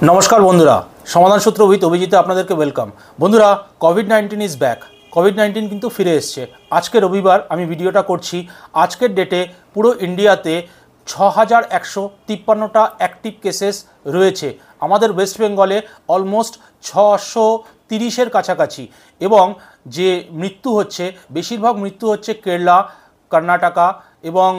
নমস্কার বন্ধুরা, সমাধান সূত্র উইথ অভিজিতে আপনাদেরকে ওয়েলকাম। বন্ধুরা, কোভিড-19 ইজ ব্যাক। কোভিড-19 কিন্তু ফিরে এসছে। আজকে রবিবার আমি ভিডিওটা করছি। আজকের ডেটে পুরো ইন্ডিয়াতে 6153টা অ্যাক্টিভ কেসেস রয়েছে। আমাদের ওয়েস্ট বেঙ্গলে অলমোস্ট 630-এর কাছাকাছি। এবং যে মৃত্যু হচ্ছে, বেশিরভাগ মৃত্যু হচ্ছে কেরালা, কর্ণাটকা এবং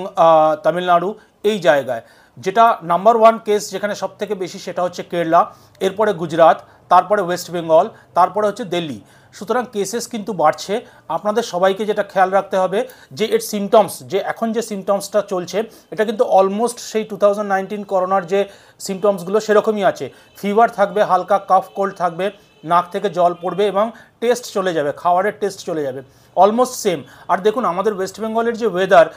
তামিলনাড়ু এই জায়গায়। যেটা নাম্বার ওয়ান কেস যেখানে সবথেকে বেশি সেটা হচ্ছে কেরালা, এরপরে গুজরাট, তারপরে ওয়েস্ট বেঙ্গল, তারপরে হচ্ছে দিল্লি। সুতরাং কেসেস কিন্তু বাড়ছে। আপনাদের সবাইকে যেটা খেয়াল রাখতে হবে যে এর সিমটমস, যে এখন যে সিমটমসটা চলছে এটা কিন্তু অলমোস্ট সেই 2019 করোনার যে সিমটমসগুলো সেরকমই আছে। ফিভার থাকবে, হালকা কাফ কোল্ড থাকবে, নাক থেকে জল পড়বে এবং টেস্ট চলে যাবে, খাবারের টেস্ট চলে যাবে, অলমোস্ট সেম। আর দেখুন আমাদের ওয়েস্ট বেঙ্গলের যে ওয়েদার,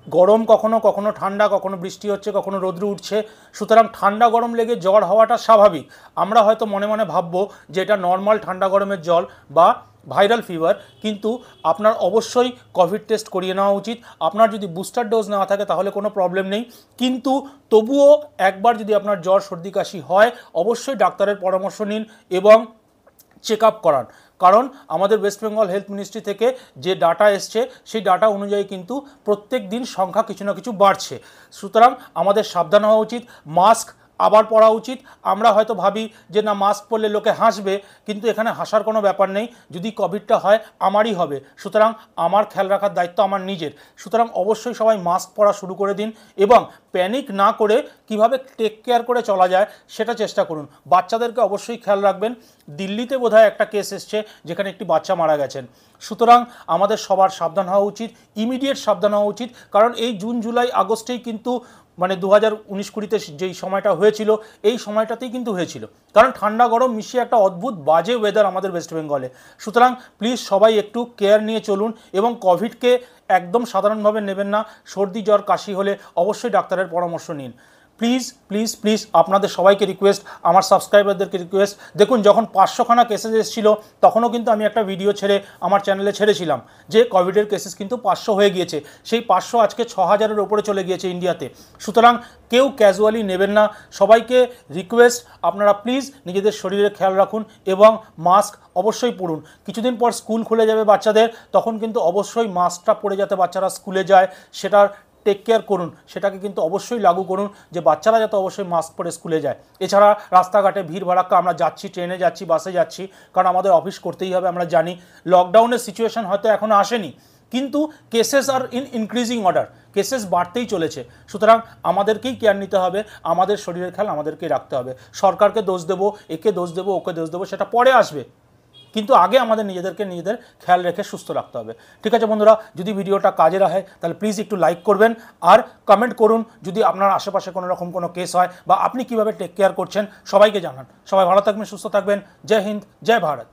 গরম কখনো কখনো ঠান্ডা, কখনো বৃষ্টি হচ্ছে, কখনো রৌদ্র উঠছে। সুতরাং ঠান্ডা গরম লেগে জ্বর হওয়াটা স্বাভাবিক। আমরা হয়তো মনে মনে ভাববো যে এটা নর্মাল ঠান্ডা গরমের জল বা ভাইরাল ফিভার, কিন্তু আপনার অবশ্যই কোভিড টেস্ট করিয়ে নেওয়া উচিত। আপনার যদি বুস্টার ডোজ নেওয়া থাকে তাহলে কোনো প্রবলেম নেই, কিন্তু তবুও একবার যদি আপনার জ্বর সর্দি কাশি হয় অবশ্যই ডাক্তারের পরামর্শ নিন এবং চেক আপ করান। কারণ আমাদের ওয়েস্ট বেঙ্গল হেলথ মিনিস্ট্রি থেকে যে ডাটা এসছে সেই ডাটা অনুযায়ী কিন্তু প্রত্যেক দিন সংখ্যা কিছু না কিছু বাড়ছে। সুতরাং আমাদের সাবধান হওয়া উচিত, মাস্ক আবার পরা উচিত। আমরা হয়তো ভাবি যে না মাস্ক পরলে লোকে হাসবে, কিন্তু এখানে হাসার কোনো ব্যাপার নেই। যদি কোভিডটা হয় আমারই হবে, সুতরাং আমার খেয়াল রাখার দায়িত্ব আমার নিজের। সুতরাং অবশ্যই সবাই মাস্ক পরা শুরু করে দিন এবং প্যানিক না করে কিভাবে টেক কেয়ার করে চলা যায় সেটা চেষ্টা করুন। বাচ্চাদেরকে অবশ্যই খেয়াল রাখবেন। দিল্লিতে বোধহয় একটা কেস এসছে যেখানে একটি বাচ্চা মারা গেছেন। সুতরাং আমাদের সবার সাবধান হওয়া উচিত, ইমিডিয়েট সাবধান হওয়া উচিত। কারণ এই জুন জুলাই আগস্টেই কিন্তু মানে 2019-20 যেই সময়টা হয়েছিল এই সময়টাতেই কিন্তু হয়েছিল। কারণ ঠান্ডা গরম মিশিয়ে একটা অদ্ভুত বাজে ওয়েদার আমাদের ওয়েস্ট বেঙ্গলে। সুতরাং প্লিজ সবাই একটু কেয়ার নিয়ে চলুন এবং কোভিডকে একদম সাধারণভাবে নেবেন না। সর্দি জ্বর কাশি হলে অবশ্যই ডাক্তারের পরামর্শ নিন। প্লিজ প্লিজ প্লিজ আপনাদের সবাইকে রিকোয়েস্ট, আমার সাবস্ক্রাইবারদেরকে রিকোয়েস্ট। দেখুন যখন 500খানা কেসেস এসেছিলো তখনও কিন্তু আমি একটা ভিডিও ছেড়ে আমার চ্যানেলে ছেড়েছিলাম যে কোভিডের কেসেস কিন্তু 500 হয়ে গিয়েছে। সেই 500 আজকে 6000-এর ওপরে চলে গিয়েছে ইন্ডিয়াতে। সুতরাং কেউ ক্যাজুয়ালি নেবেন না। সবাইকে রিকোয়েস্ট, আপনারা প্লিজ নিজেদের শরীরের খেয়াল রাখুন এবং মাস্ক অবশ্যই পরুন। কিছুদিন পর স্কুল খুলে যাবে বাচ্চাদের, তখন কিন্তু অবশ্যই মাস্কটা পরে যাতে বাচ্চারা স্কুলে যায় সেটার টেক কেয়ার করুন, সেটাকে কিন্তু অবশ্যই লাগু করুন যে বাচ্চারা যাতে অবশ্যই মাস্ক পরে স্কুলে যায়। এছাড়া রাস্তাঘাটে ভিড় ভাড়াক্কা, আমরা যাচ্ছি, ট্রেনে যাচ্ছি, বাসে যাচ্ছি, কারণ আমাদের অফিস করতেই হবে। আমরা জানি লকডাউনের সিচুয়েশন হয়তো এখনও আসেনি, কিন্তু কেসেস আর ইনক্রিজিং অর্ডার, কেসেস বাড়তেই চলেছে। সুতরাং আমাদেরকেই কেয়ার নিতে হবে, আমাদের শরীরের খেয়াল আমাদেরকেই রাখতে হবে। সরকারকে দোষ দেবো, একে দোষ দেবো, ওকে দোষ দেবো, সেটা পরে আসবে, কিন্তু আগে আমাদের নিজেদের খেয়াল রেখে সুস্থ রাখতে হবে। ঠিক আছে বন্ধুরা, যদি ভিডিওটা কাজে হয় তাহলে প্লিজ একটু লাইক করবেন আর কমেন্ট করুন যদি আপনার আশেপাশে কোনো রকম কোনো কেস হয় বা আপনি কীভাবে টেক কেয়ার করছেন। সবাইকে জানান। সবাই ভালো থাকবেন, সুস্থ থাকবেন। জয় হিন্দ, জয় ভারত।